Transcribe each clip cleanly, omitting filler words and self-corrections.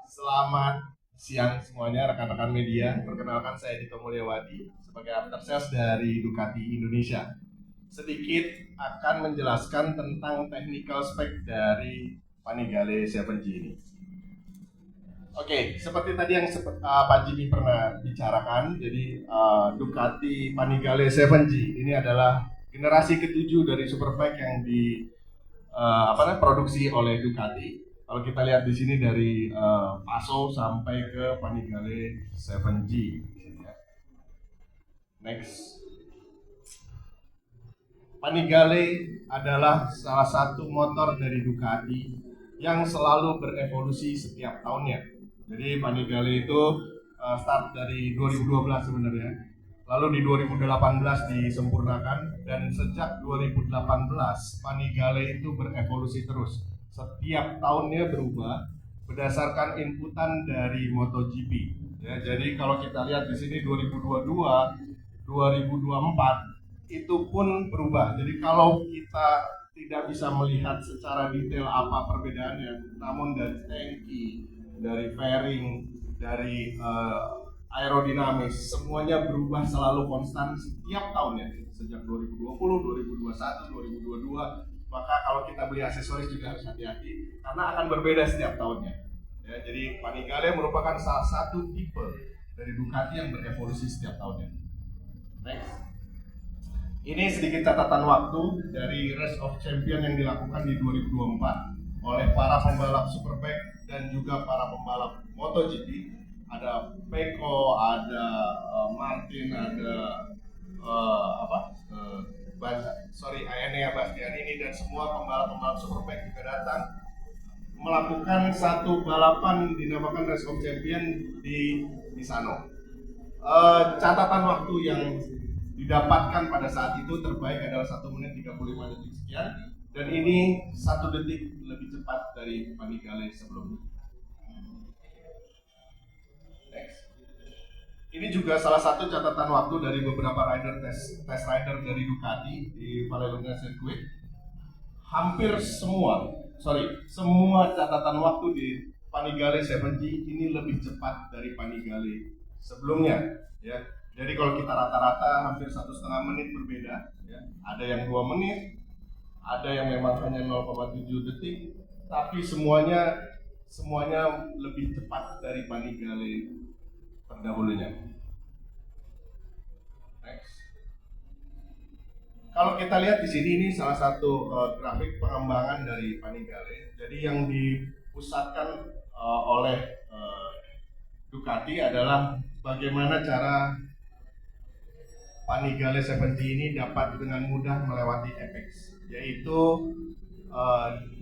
Selamat siang semuanya rekan-rekan media. Perkenalkan saya Dito Mulyawadi sebagai after sales dari Ducati Indonesia. Sedikit akan menjelaskan tentang technical spec dari Panigale 7G ini. Oke, seperti tadi yang Pak Jimmy pernah bicarakan, jadi Ducati Panigale 7G ini adalah generasi ketujuh dari superbike yang produksi oleh Ducati. Kalau kita lihat di sini dari Paso sampai ke Panigale 7G. Next. Panigale adalah salah satu motor dari Ducati yang selalu berevolusi setiap tahunnya. Jadi Panigale itu start dari 2012 sebenarnya. Lalu di 2018 disempurnakan dan sejak 2018 Panigale itu berevolusi terus. Setiap tahunnya berubah berdasarkan inputan dari MotoGP. Ya, jadi kalau kita lihat di sini 2022, 2024 itu pun berubah. Jadi kalau kita tidak bisa melihat secara detail apa perbedaannya, namun dari tangki, dari fairing, dari aerodinamis, semuanya berubah selalu konstan setiap tahunnya. Sejak 2020, 2021, 2022, maka kalau kita beli aksesoris juga harus hati-hati karena akan berbeda setiap tahunnya. Ya, jadi Panigale merupakan salah satu tipe dari Ducati yang berevolusi setiap tahunnya. Next. Ini sedikit catatan waktu dari Race of Champion yang dilakukan di 2024 oleh para pembalap Superbike dan juga para pembalap MotoGP. Ada Pecco, ada Martin, ada Aenea Bastianini dan semua pembalap-pembalap Superbike juga datang melakukan satu balapan dinamakan Race of Champion di Misano. Catatan waktu yang didapatkan pada saat itu terbaik adalah 1 menit 35 detik sekian, dan ini 1 detik lebih cepat dari Panigale sebelumnya. Next. Ini juga salah satu catatan waktu dari beberapa rider test rider dari Ducati di Vallelunga Circuit. Hampir semua catatan waktu di Panigale 7G ini lebih cepat dari Panigale sebelumnya, ya. Jadi kalau kita rata-rata hampir 1,5 menit berbeda, ya. Ada yang 2 menit, ada yang memang hanya 0,7 detik, tapi semuanya lebih cepat dari Panigale terdahulunya. Next. Kalau kita lihat di sini, ini salah satu grafik pengembangan dari Panigale. Jadi yang dipusatkan oleh Ducati adalah bagaimana cara Panigale 7G ini dapat dengan mudah melewati apex, yaitu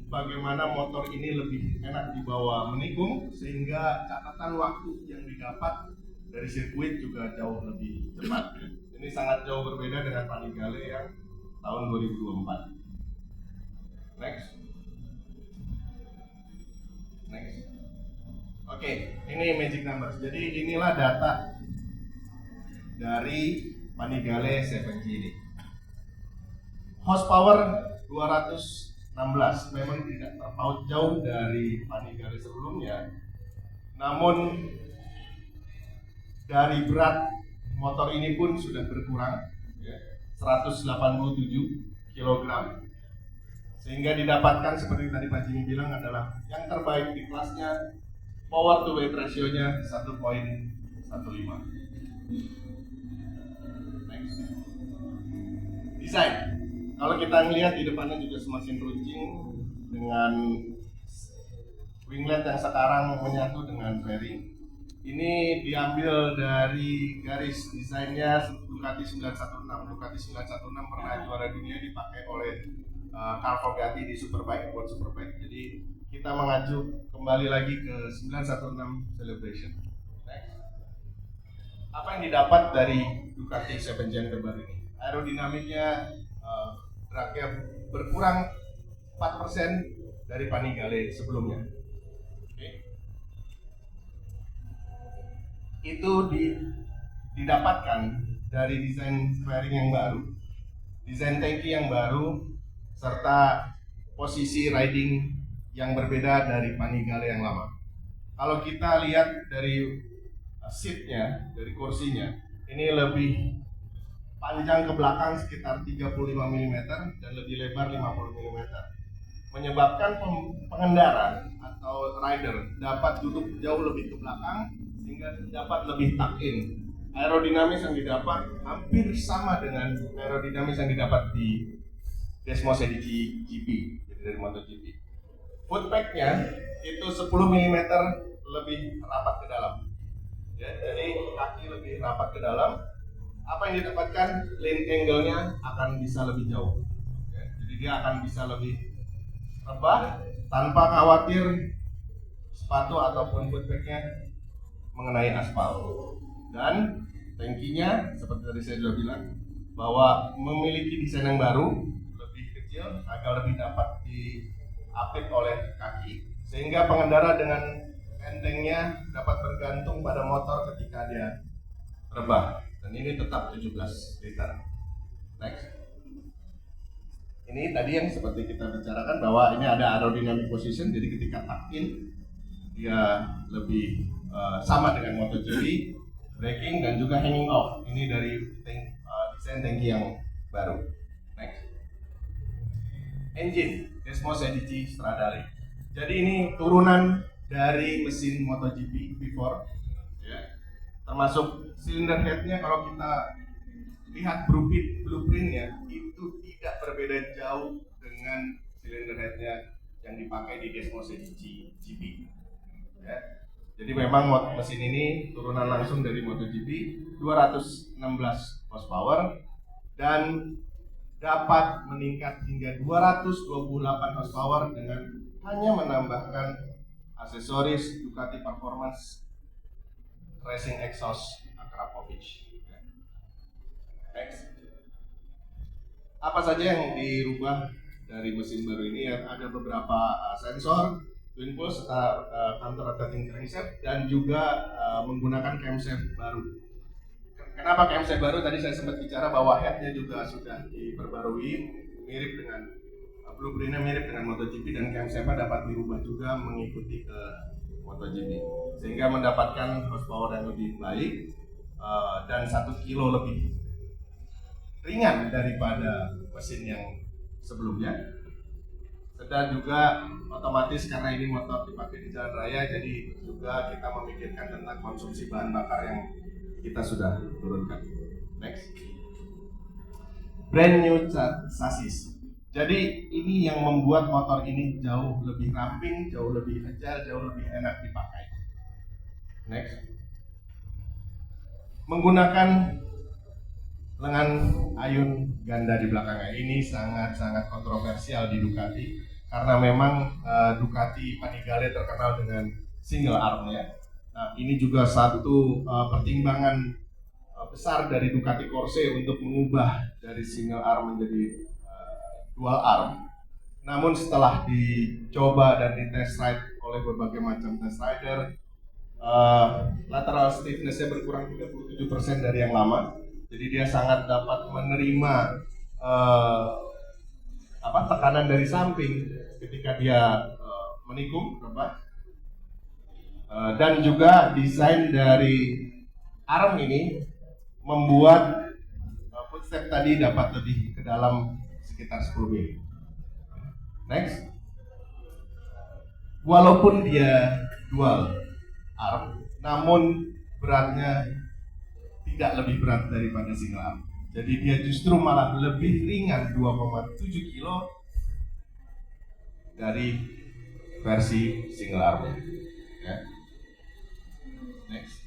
bagaimana motor ini lebih enak dibawa menikung sehingga catatan waktu yang didapat dari sirkuit juga jauh lebih cepat. Ini sangat jauh berbeda dengan Panigale yang tahun 2024. Next. Oke, ini magic numbers. Jadi inilah data dari Panigale 7G ini. Horsepower 216, memang tidak terpaut jauh dari Panigale sebelumnya. Namun dari berat motor ini pun sudah berkurang, ya, 187 kg. Sehingga didapatkan seperti tadi Pak Jimmy bilang adalah yang terbaik di kelasnya, power to weight ratio-nya 1,15. Desain. Kalau kita ngelihat di depannya juga semakin runcing dengan winglet yang sekarang menyatu dengan fairing. Ini diambil dari garis desainnya Ducati 916. Ducati 916 pernah juara dunia dipakai oleh Carl Fogatti di Superbike, World Superbike. Jadi kita mengacu kembali lagi ke 916 Celebration. Next. Apa yang didapat dari Ducati 7G yang terbaru ini? Aerodinamiknya dragnya berkurang 4% dari Panigale sebelumnya. Itu didapatkan dari desain fairing yang baru, desain tangki yang baru, serta posisi riding yang berbeda dari Panigale yang lama. Kalau kita lihat dari seatnya, dari kursinya, ini lebih panjang ke belakang sekitar 35 mm dan lebih lebar 50 mm, menyebabkan pengendara atau rider dapat duduk jauh lebih ke belakang sehingga dapat lebih tuck in. Aerodinamis yang didapat hampir sama dengan aerodinamis yang didapat di Desmos Edici GP, jadi dari MotoGP. Footpack-nya itu 10 mm lebih rapat ke dalam. Ya, jadi kaki lebih rapat ke dalam. Apa yang didapatkan? Lane angle-nya akan bisa lebih jauh. Ya, jadi dia akan bisa lebih rebah tanpa khawatir sepatu ataupun footpack-nya mengenai aspal. Dan tankinya seperti tadi saya sudah bilang bahwa memiliki desain yang baru, lebih kecil agar lebih dapat diapit oleh kaki, sehingga pengendara dengan entengnya dapat bergantung pada motor ketika dia rebah. Dan ini tetap 17 liter. Next. Ini tadi yang seperti kita bicarakan bahwa ini ada aerodynamic position, jadi ketika tuck in dia lebih sama dengan MotoGP, braking dan juga hanging off. Ini dari desain tangki yang baru. Next. Engine Desmos Edici Stradale. Jadi ini turunan dari mesin MotoGP V4, ya. Termasuk silinder headnya kalau kita lihat blueprintnya itu tidak berbeda jauh dengan silinder headnya yang dipakai di Desmos Edici GP. Ya. Jadi memang mesin ini turunan langsung dari MotoGP, 216 horsepower dan dapat meningkat hingga 228 horsepower dengan hanya menambahkan aksesoris Ducati Performance Racing Exhaust Akrapovic. Next. Apa saja yang dirubah dari mesin baru ini? Ada beberapa sensor twin pulse serta counter rotating crankshaft dan juga menggunakan camshaft baru. Kenapa camshaft baru? Tadi saya sempat bicara bahwa headnya juga sudah diperbarui, mirip dengan blueprintnya mirip dengan MotoGP, dan camshaftnya dapat dirubah juga mengikuti ke MotoGP sehingga mendapatkan horsepower yang lebih baik dan 1 kilo lebih ringan daripada mesin yang sebelumnya. Dan juga otomatis karena ini motor dipakai di jalan raya, jadi juga kita memikirkan tentang konsumsi bahan bakar yang kita sudah turunkan. Next. Brand new chassis. Jadi ini yang membuat motor ini jauh lebih ramping, jauh lebih agile, jauh lebih enak dipakai. Next. Menggunakan lengan ayun ganda di belakangnya. Ini sangat-sangat kontroversial di Ducati karena memang Ducati Panigale terkenal dengan single arm-nya. Nah, ini juga satu pertimbangan besar dari Ducati Corse untuk mengubah dari single arm menjadi dual arm. Namun setelah dicoba dan ditest ride oleh berbagai macam test rider, lateral stiffness-nya berkurang 37% dari yang lama. Jadi dia sangat dapat menerima tekanan dari samping ketika dia menikung, dan juga desain dari arm ini membuat footstep tadi dapat lebih ke dalam sekitar 10 mili. Next. Walaupun dia dual arm, namun beratnya tidak lebih berat daripada single arm. Jadi dia justru malah lebih ringan 2,7 kilo dari versi single arm. Ya. Next.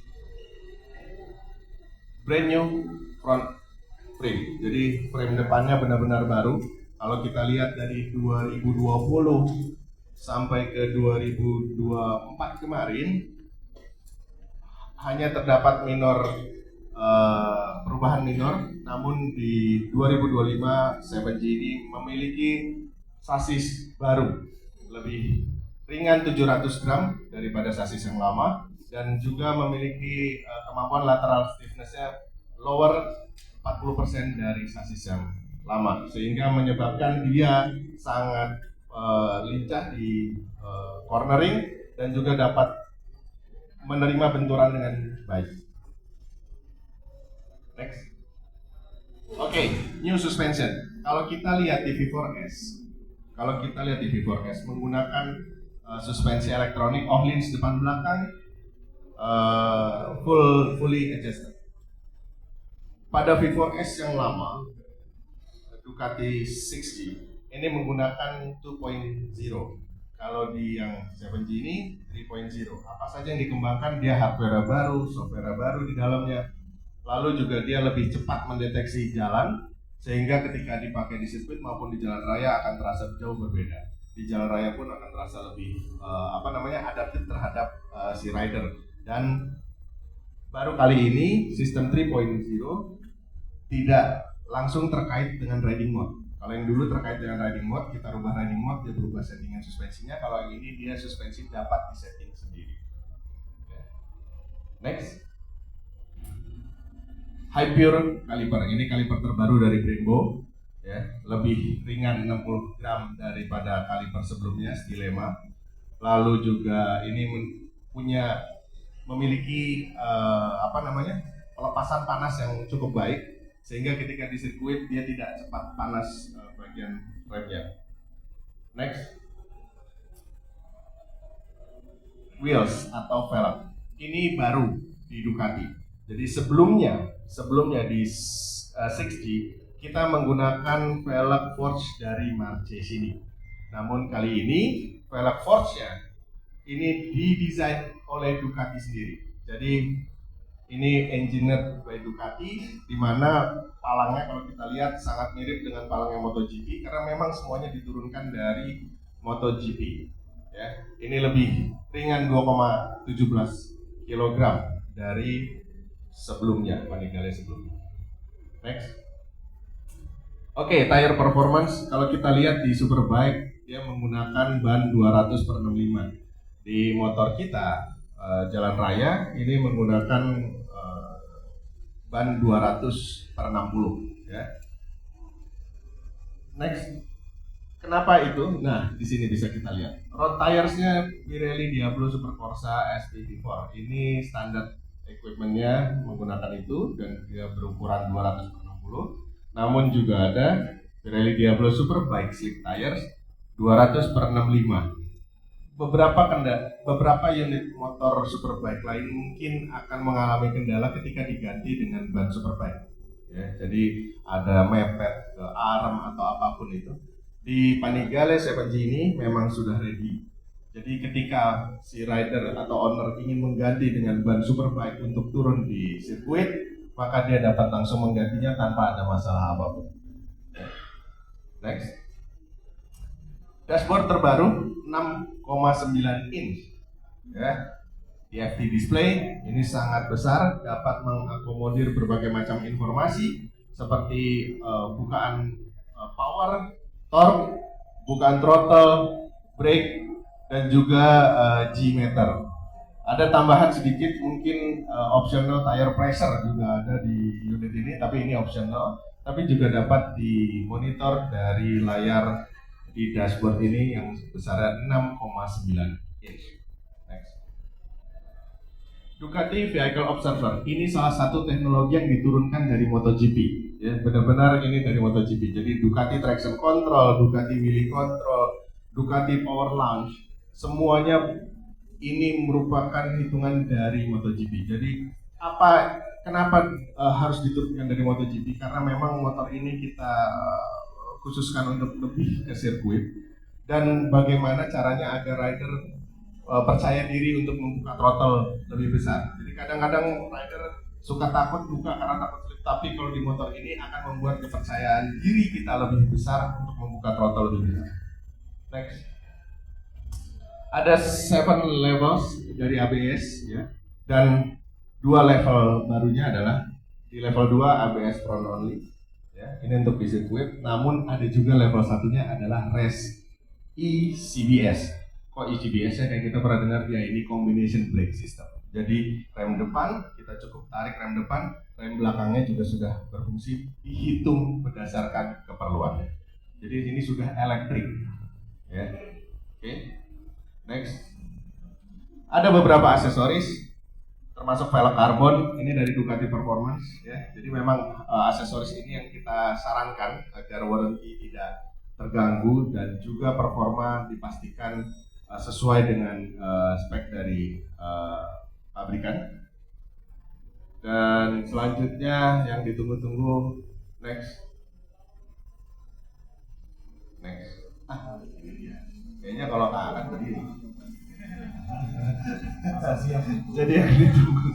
Brand new front frame. Jadi frame depannya benar-benar baru. Kalau kita lihat dari 2020 sampai ke 2024 kemarin, hanya terdapat perubahan minor, namun di 2025 7G ini memiliki sasis baru, lebih ringan 700 gram daripada sasis yang lama, dan juga memiliki kemampuan lateral stiffness-nya lower 40% dari sasis yang lama, sehingga menyebabkan dia sangat lincah di cornering dan juga dapat menerima benturan dengan baik. Next. Oke, new suspension. Kalau kita lihat di V4S, menggunakan suspensi elektronik Öhlins depan belakang, fully adjusted. Pada V4S yang lama, Ducati 6G ini menggunakan 2.0. Kalau di yang 7G ini 3.0. Apa saja yang dikembangkan, dia hardware baru, software baru di dalamnya. Lalu juga dia lebih cepat mendeteksi jalan, sehingga ketika dipakai di sirkuit maupun di jalan raya akan terasa jauh berbeda. Di jalan raya pun akan terasa lebih adaptif terhadap si rider. Dan baru kali ini sistem 3.0 tidak langsung terkait dengan riding mode. Kalau yang dulu terkait dengan riding mode, kita rubah riding mode, dia berubah settingan suspensinya. Kalau yang ini dia suspensi dapat disetting sendiri. Next. High Pure kaliper, ini kaliper terbaru dari Brembo, ya, lebih ringan 60 gram daripada kaliper sebelumnya, Stilema. Lalu juga ini memiliki pelepasan panas yang cukup baik, sehingga ketika di sirkuit dia tidak cepat panas bagian remnya. Next. Wheels atau velg, ini baru di Ducati. Jadi sebelumnya di 6G kita menggunakan velg forge dari Marchesini. Namun kali ini velg forge-nya ini didesain oleh Ducati sendiri. Jadi ini engineered by Ducati, di mana palangnya kalau kita lihat sangat mirip dengan palangnya MotoGP karena memang semuanya diturunkan dari MotoGP. Ya, ini lebih ringan 2,17 kg dari sebelumnya, Panigale sebelumnya. Next. Oke, tire performance. Kalau kita lihat di Superbike, dia menggunakan ban 200/65. Di motor kita, jalan raya, ini menggunakan ban 200/60. Ya. Next. Kenapa itu? Nah, di sini bisa kita lihat. Road tires-nya Pirelli Diablo Supercorsa ST4. Ini standar equipment-nya menggunakan itu dan dia berukuran 200/60. Namun juga ada Pirelli Diablo Superbike Slick Tires 200/65. Beberapa unit motor Superbike lain mungkin akan mengalami kendala ketika diganti dengan ban Superbike. Ya, jadi ada mepet ke arm atau apapun itu. Di Panigale 7G ini memang sudah ready. Jadi ketika si rider atau owner ingin mengganti dengan ban Superbike untuk turun di sirkuit, maka dia dapat langsung menggantinya tanpa ada masalah apapun. Next. Dashboard terbaru 6,9 inch. Ya. TFT display ini sangat besar, dapat mengakomodir berbagai macam informasi seperti bukaan power, torque, bukaan throttle, brake, dan juga G-meter. Ada tambahan sedikit, mungkin optional tire pressure juga ada di unit ini, tapi ini optional. Tapi juga dapat dimonitor dari layar di dashboard ini yang besar 6,9 inch. Next. Ducati Vehicle Observer, ini salah satu teknologi yang diturunkan dari MotoGP. Ya, benar-benar ini dari MotoGP. Jadi Ducati Traction Control, Ducati Wheelie Control, Ducati Power Launch, semuanya ini merupakan hitungan dari MotoGP. Jadi kenapa harus diturunkan dari MotoGP? Karena memang motor ini kita khususkan untuk lebih ke sirkuit, dan bagaimana caranya agar rider percaya diri untuk membuka throttle lebih besar. Jadi kadang-kadang rider suka takut buka karena takut slip, tapi kalau di motor ini akan membuat kepercayaan diri kita lebih besar untuk membuka throttle lebih besar. Next. Ada 7 levels dari ABS, ya, dan 2 level barunya adalah di level 2 ABS front only, ya, ini untuk di sirkuit. Namun ada juga level satunya adalah race ECBS. Kok ECBS ya, kayak kita pernah dengar ya, ini combination brake system. Jadi rem depan kita cukup tarik rem depan, rem belakangnya juga sudah berfungsi, dihitung berdasarkan keperluannya. Jadi ini sudah elektrik, ya. Oke. Next. Ada beberapa aksesoris. termasuk velg karbon ini dari Ducati Performance ya. Jadi memang aksesoris ini yang kita sarankan agar warranty tidak terganggu dan juga performa dipastikan sesuai dengan spek dari pabrikan. Dan selanjutnya yang ditunggu-tunggu, next. Ini dia. Kayaknya kalau akan berdiri. Jadi yang ditunggu.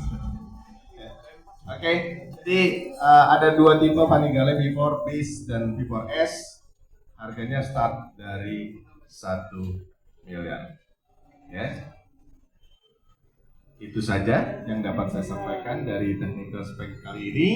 Oke, jadi ada dua tipe Panigale, V4 Base dan V4 S. Harganya start dari 1 miliar. Ya. Itu saja yang dapat saya sampaikan dari technical spec kali ini.